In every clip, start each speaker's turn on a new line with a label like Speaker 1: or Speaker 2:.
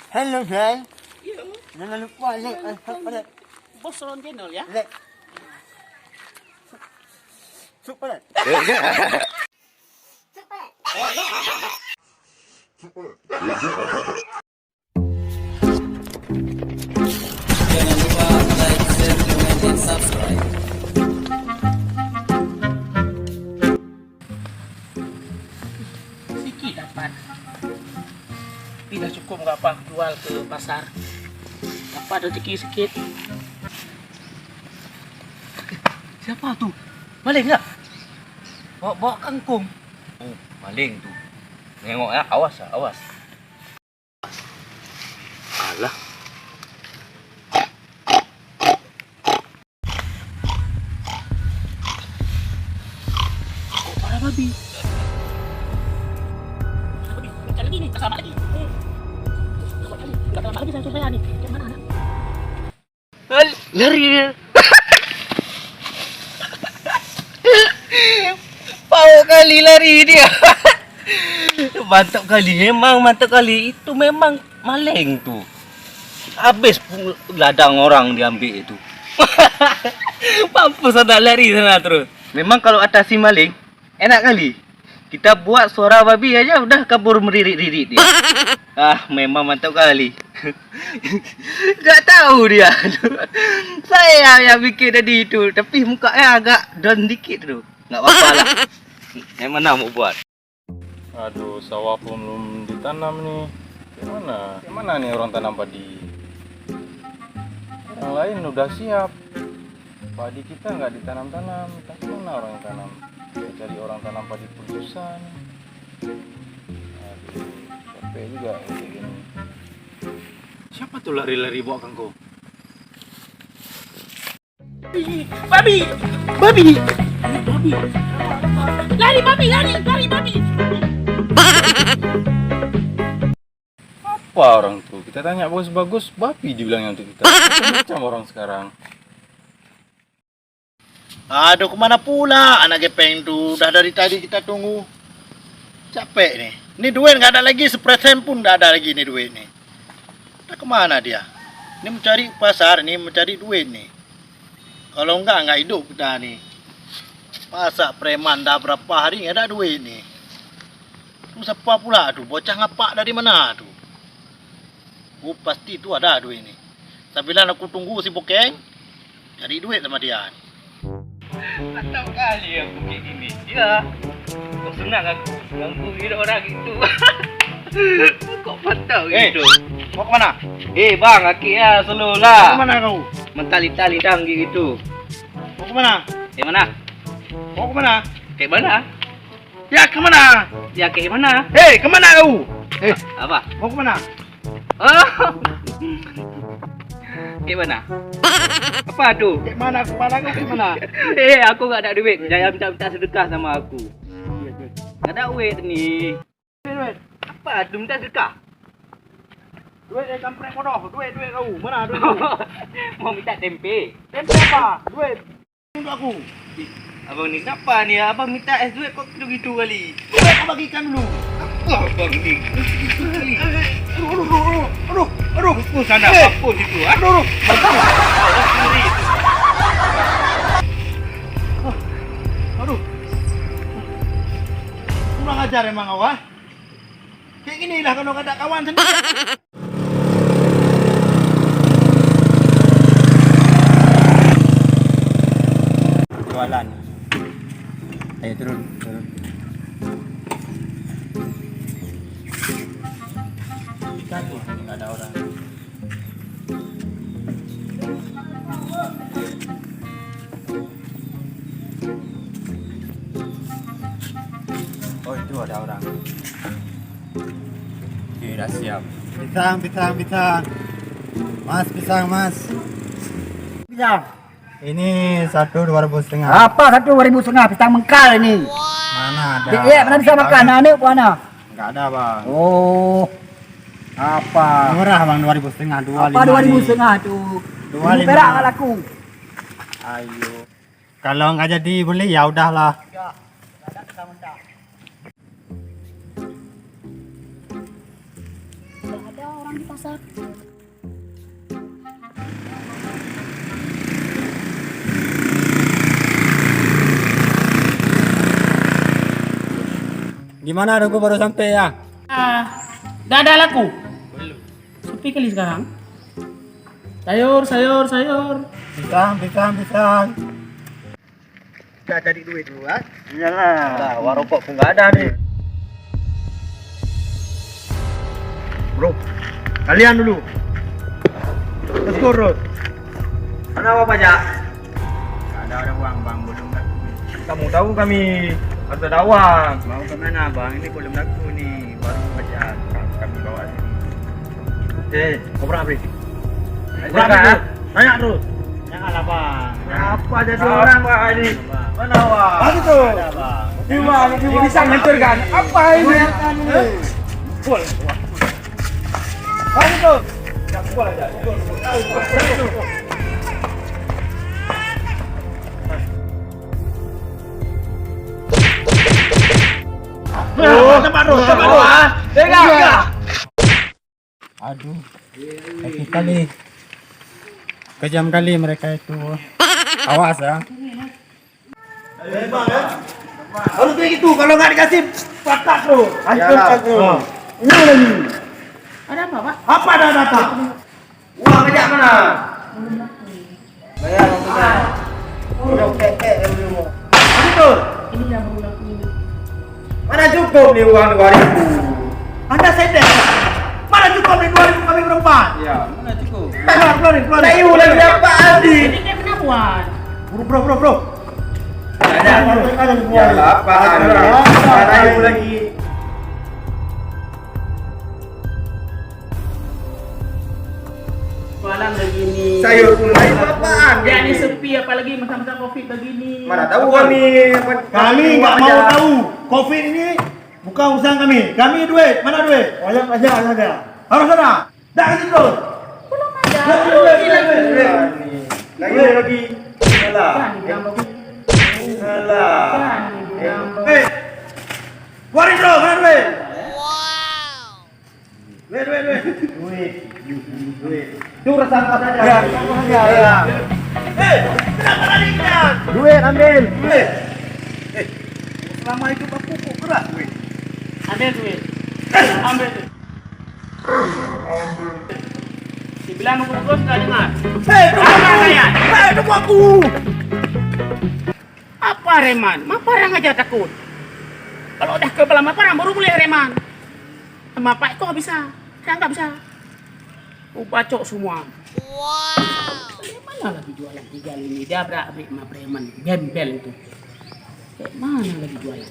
Speaker 1: Hello, Jay.
Speaker 2: Iya.
Speaker 1: Jangan lupa like.
Speaker 2: Bos Ron Channel ya.
Speaker 1: Like. Super.
Speaker 3: Jangan lupa like, share, comment, dan subscribe.
Speaker 2: Sikit dapat. Tidak cukup nggak apa jual ke pasar. Dapat rezeki sedikit. Siapa tuh? Maling nggak? Bawa kangkung.
Speaker 4: Oh, maling tuh. Nengok ya, awas ya, awas. Alah.
Speaker 2: Kok para babi? Babi, lagi nih, sama lagi. Nggak lama lagi langsung saya nih. Yang mana anak?
Speaker 4: Lari dia. Pau kali lari dia. Mantap kali, memang mantap kali. Itu memang maling tuh. Habis ladang orang diambil itu. Mampus ada lari sana terus. Memang kalau atasi maling enak kali. Kita buat suara babi aja udah kabur meririk-ririk dia. Ah, memang mantap kali. Gak tahu dia. Saya yang bikin tadi itu, tapi mukanya agak down dikit tuh. Nggak apa-apa lah. Yang mana mau buat?
Speaker 5: Aduh, sawah pun belum ditanam nih. Gimana? Gimana nih orang tanam padi? Yang lain udah siap. Padi kita nggak ditanam-tanam. Tapi mana orang yang tanam? Kita cari orang tanam padi pun susah nih. Aduh, capek juga kayak gini.
Speaker 4: Siapa tuh lari-lari bawa kangkung?
Speaker 2: Babi! Babi! Babi! Lari babi, lari babi!
Speaker 5: Apa orang tuh? Kita tanya bagus-bagus, babi dibilangnya untuk kita. Macam orang sekarang.
Speaker 1: Aduh, kemana pula anak gepeng tuh? Udah dari tadi kita tunggu. Capek nih. Ini duit nggak ada lagi, sepersen pun nggak ada lagi nih duit nih. Udah kemana dia? Ini mencari pasar nih, mencari duit nih. Kalau nggak hidup kita nih. Masa preman dah berapa hari nggak ada duit nih. Itu siapa pula tuh? Bocah ngapak dari mana tuh? Oh, pasti itu ada duit nih. Sambilan aku tunggu si Bokeng, cari duit sama dia.
Speaker 4: Mantap kali aku kayak gini. Ya, kok senang aku ganggu hidup orang itu. Kok mantap gitu.
Speaker 1: Mau kemana?
Speaker 4: Bang, aki ya slow lah.
Speaker 1: Mau kemana kau?
Speaker 4: Mentali-tali dang gitu.
Speaker 1: Mau kemana?
Speaker 4: Kayak mana?
Speaker 1: Mau kemana?
Speaker 4: Kayak mana?
Speaker 1: Ya kemana?
Speaker 4: Ya kayak mana?
Speaker 1: Hei, kemana kau?
Speaker 4: Apa?
Speaker 1: Mau kemana?
Speaker 4: Oh. Kayak mana? Apa tuh?
Speaker 1: Kayak mana? Kemana kau? Kayak mana?
Speaker 4: Aku gak ada duit. Jangan minta sedekah sama aku. Gak ada duit nih.
Speaker 1: Duit.
Speaker 4: Apa? Tuh minta sedekah?
Speaker 1: Duit kampret bodoh. Duit kau. Mana duit?
Speaker 4: Mau minta tempe.
Speaker 1: Tempe apa? Duit. Untuk aku.
Speaker 4: Abang ni kenapa ni? Abang minta es duit kok gitu kali.
Speaker 1: Duit aku bagikan dulu.
Speaker 4: Abang ni.
Speaker 1: Aduh.
Speaker 4: Aku sana apa situ?
Speaker 1: Aduh. Aduh. Kurang ajar emang kau, ah. Kayak gini lah kalau ada kawan sendiri. Jualan. Ayo turun. Kita tuh nggak ada orang. Oh, itu ada orang. Oke, udah siap. Pisang. Mas, pisang, mas. Pisang. Ini 1.200.500.
Speaker 6: Apa 1.500 pisang mengkal ini?
Speaker 1: Mana ada?
Speaker 6: Iya, mana bisa makan? Ane mana?
Speaker 1: Enggak ada, Bang.
Speaker 6: Oh. Apa?
Speaker 1: Murah, Bang, 2.500.
Speaker 6: Apa 2.500 tuh?
Speaker 1: 25.
Speaker 6: Perak nggak laku.
Speaker 1: Ayo. Kalau nggak jadi beli ya udahlah.
Speaker 6: Ya, ada mentah-mentah. Ada
Speaker 7: orang di pasar.
Speaker 6: Gimana aku baru sampai ya?
Speaker 2: Dah ada laku. Sepi kali sekarang. Sayur.
Speaker 6: Pisang.
Speaker 1: Kita cari duit dulu, ah.
Speaker 6: Iyalah.
Speaker 4: Lah, warokok pun nggak ada nih.
Speaker 1: Bro, kalian dulu. Let's go, bro.
Speaker 4: Kenapa pajak?
Speaker 1: Ada uang, Bang, belum laku.
Speaker 4: Kamu tahu kami harus ada uang. Mau kemana bang? Ini belum laku nih, baru pajak. Kami bawa sini. Kau berapa beri?
Speaker 1: Berapa? Tanya terus. Janganlah, Bang.
Speaker 4: Apa jadi orang pak ini?
Speaker 1: Mana uang?
Speaker 6: Bagi tuh.
Speaker 1: Ada, Bang.
Speaker 6: Ini bisa menghancurkan. Apa ini? Bagi tuh.
Speaker 1: Cepat, bro.
Speaker 6: Aduh. Sakit kali. Kejam kali mereka itu. Awas ya.
Speaker 1: Harus kayak gitu, kalau nggak dikasih patah, bro. Hancur aku. Ini lagi.
Speaker 2: Ada apa, Pak?
Speaker 1: Apa ada data? Uang pajak mana? Bayar uang pajak. Udah Betul.
Speaker 2: Ini yang baru laku.
Speaker 1: Mana cukup nih uang 2000? Anda sedek. Mana cukup nih 2000 kami berempat?
Speaker 4: Iya, mana cukup?
Speaker 1: Keluar. Ayo lagi apa Adi?
Speaker 2: Ini kayak penabuhan.
Speaker 1: Bro. Ada apa? Ayo lagi.
Speaker 2: Malam begini.
Speaker 1: Sayur mulai apaan?
Speaker 2: Ya ini sepi apalagi masa-masa Covid begini.
Speaker 1: Mana tahu kami? Kami nggak mau tahu. Covid ini bukan urusan kami. Kami duit. Mana duit? Banyak aja ada. Harus ada. Dah kasih terus.
Speaker 2: Belum ada.
Speaker 1: Lagi. Salah. Warin bro, mana duit? Duit. Itu urusan kau saja. Ya. Kenapa lari kalian? Duit ambil. Selama hidup aku kok keras duit.
Speaker 2: Ambil duit. Ambil duit. Dibilang nunggu terus nggak dengar.
Speaker 1: Tunggu aku.
Speaker 2: Apa reman? Maparang aja takut. Kalau udah kepala maparang baru boleh reman. Sama Pak kok nggak bisa. Saya nggak bisa. Bacok semua. Wow. Mana lagi jualan 3 ini? Dia berapa sama preman? Gembel itu. Kayak mana lagi jualan?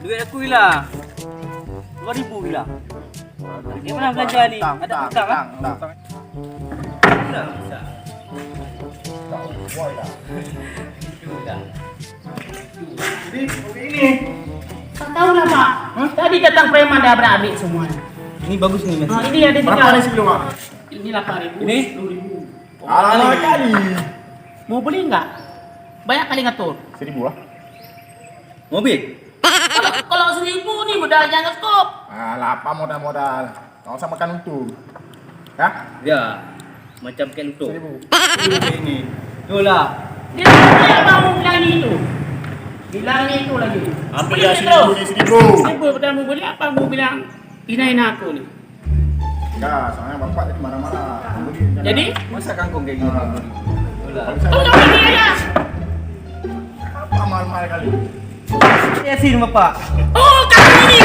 Speaker 4: Duit aku hilang. 2000 hilang. Gimana belanja ni? Ada hutang kan?
Speaker 2: Tak tahu lah Pak. Tadi datang preman dah berabik semua.
Speaker 4: Ini bagus nih, Mas.
Speaker 2: Nah, ini ada
Speaker 1: Berapa ada sebelum?
Speaker 2: Ini 8.000.
Speaker 4: Ini?
Speaker 2: 10.000.
Speaker 1: Alamak kali.
Speaker 2: Mau beli enggak? Banyak kali ngatur.
Speaker 1: 1000 lah.
Speaker 4: Mobil.
Speaker 2: Kalau 1.000 nih modal jangan skop.
Speaker 1: Alah, apa modal-modal? Kau usah makan untung. Ya?
Speaker 4: Ya. Macam kayak luto.
Speaker 1: 1000.
Speaker 4: Ini. Itulah.
Speaker 2: Dia apa mau bilang itu? Bilang itu lagi.
Speaker 1: Apa
Speaker 2: Beli
Speaker 1: ya
Speaker 2: terus.
Speaker 1: 1000?
Speaker 2: 1000 padahal mau beli apa? Mau bilang hina-hina aku nih.
Speaker 1: Enggak, soalnya bapak itu marah-marah.
Speaker 2: Jadi?
Speaker 4: Masa kangkung kayak gini? Itulah.
Speaker 2: Kau jangan beli aja.
Speaker 1: Apa mahal-mahal kali?
Speaker 4: Ya sih, Bapak.
Speaker 2: Oh, kamu ini.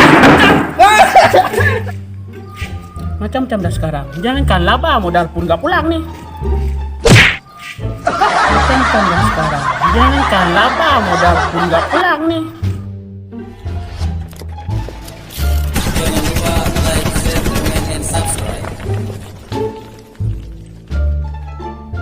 Speaker 2: Macam-macam dah sekarang. Jangankan laba modal pun gak pulang nih. Macam-macam dah sekarang. Jangankan laba modal pun gak pulang nih.